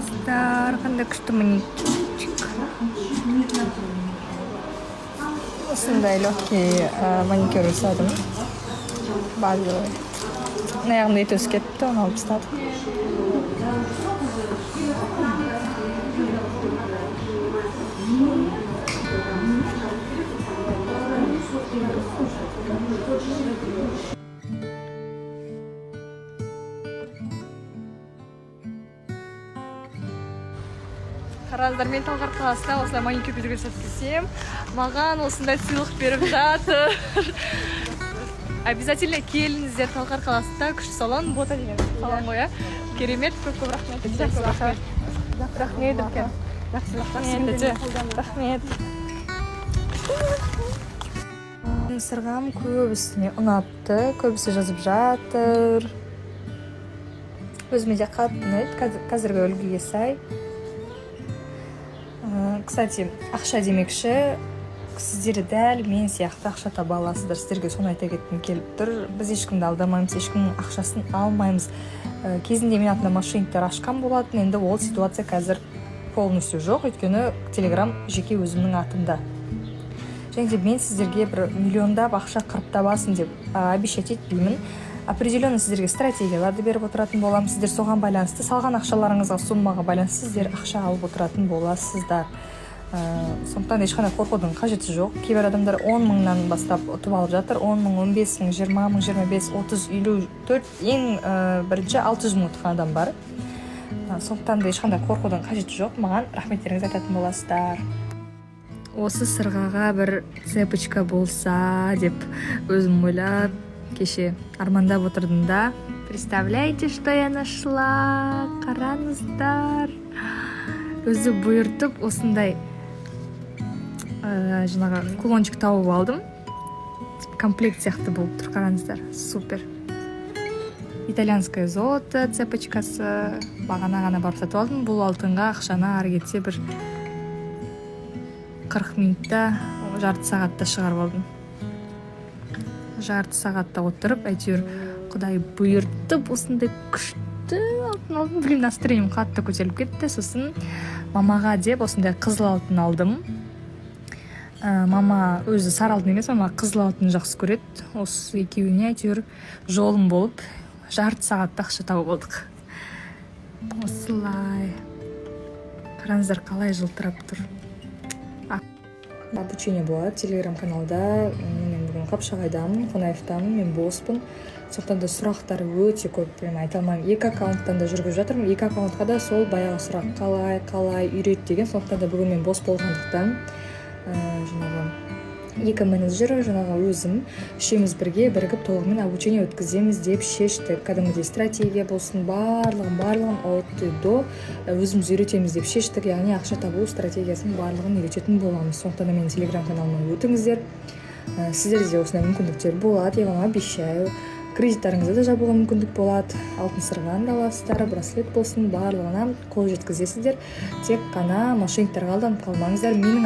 қараңыздар, қандай күшті маникюрчик. Осындай легкий маникюр жасадым. Базовый. Аяғымда ит өсіп кетті, оны алып тастадым. Қараңыздар, мен Талғар қаласына осылай маникюр педикюр жасап келсем, маған осындай сыйлық беріп жатыр. Обязательно келіңіздер, Талғар қаласында күшті салон, бота деген салон ғой, керемет, көп рахмет. Рахмет үлкен. Рахмет. Сырғам көбісіне ұнапты, көбісі жазып жатыр. Өзіме де қатты ұнайды, қазіргі үлгіге сай. Кстати, ақша демекші, сіздер дәл мен сияқты ақша таба аласыздар. Сіздерге соны айта кеткім келіп тұр. Біз ешкімді алдамаймыз, ешкімнің ақшасын алмаймыз. Кезінде мен атында мошенниктер ашқан болатын, енді ол ситуация қазір полностью жоқ, өйткені Telegram жеке өзімнің атымда. Және де мен сіздерге бір миллиондап ақша қырып табасын деп обещать етпеймін. Определенно сіздерге стратегияларды беріп отыратын болам. Сіздер соған байланысты, салған ақшаларыңызға суммаға байланысты сіздер ақша алып отыратын боласыздар. Сондықтан ешқандай қорқудың қажеті жоқ. Кейбір адамдар 10 мыңнан бастап ұтып алып жатыр. 10 мың, 15 мың, 20 мың, 25, 30, 54, ең бірінші 600 мың ұтқан адам бар. Сондықтан да ешқандай қорқудың қажеті жоқ. Маған рахметтеріңізді айтатын боласыздар. Осы сырғаға бір цепочка болса деп өзім ойлап, кеше армандап отырдым да. Представляете, что я нашла? Қараңыздар. Өзі бұйыртып осындай жаңағы кулончик тауып алдым. Комплект сияқты болып тұр, қараңыздар. Супер. Итальянская золото цепочкасы. Бағана ғана барып сатып алдым. Бұл алтынға ақшаны ары кетсе бір 40 минутта, жарты сағатта шығарып алдым. Жарты сағатта отырып, әйтеуір құдай бұйыртып, осындай күшті алтын алдым. Білім, настроением қатты көтеріліп кетті. Сосын мамаға деп осындай қызыл алтын алдым. Мама өзі сары алтын емес, мама қызыл алтын жақсы көреді. Осы екеуіне әйтеуір жолым болып, жарты сағатта ақша тауып алдық. Осылай. Қараңыздар, қалай жылтырап тұр. Обучение болады телеграм-каналда. Мен бүгін Қапшағайдамын, Қонаевтамын, мен боспын. Сондықтан да сұрақтар өте көп, прямо айта алмаймын. 2 аккаунттан да жүргізіп жатырмын. 2 аккаунтқа да сол баяғы сұрақ қалай үйрет деген. Сондықтан да бүгін мен бос болғандықтан жаңағы 2 менеджер, жаңағы өзім, үшеуміз бірге бірігіп толығымен обучение өткіземіз деп шештік. Кәдімгідей стратегия болсын, барлығын от до өзіміз үйретеміз деп шештік. Яғни ақша табу стратегиясын барлығын үйрететін боламыз. Сондықтан да менің телеграм-каналыма өтіңіздер. Сіздерде осындай мүмкіндіктер болады, я вам обещаю. Кредиттарыңызды да жабуға мүмкіндік болады. Алтын сырғаны да аласыздар, браслет болсын, барлығына қол жеткізесіздер. Тек қана мошенниктарға алданып қалмаңыздар. Менің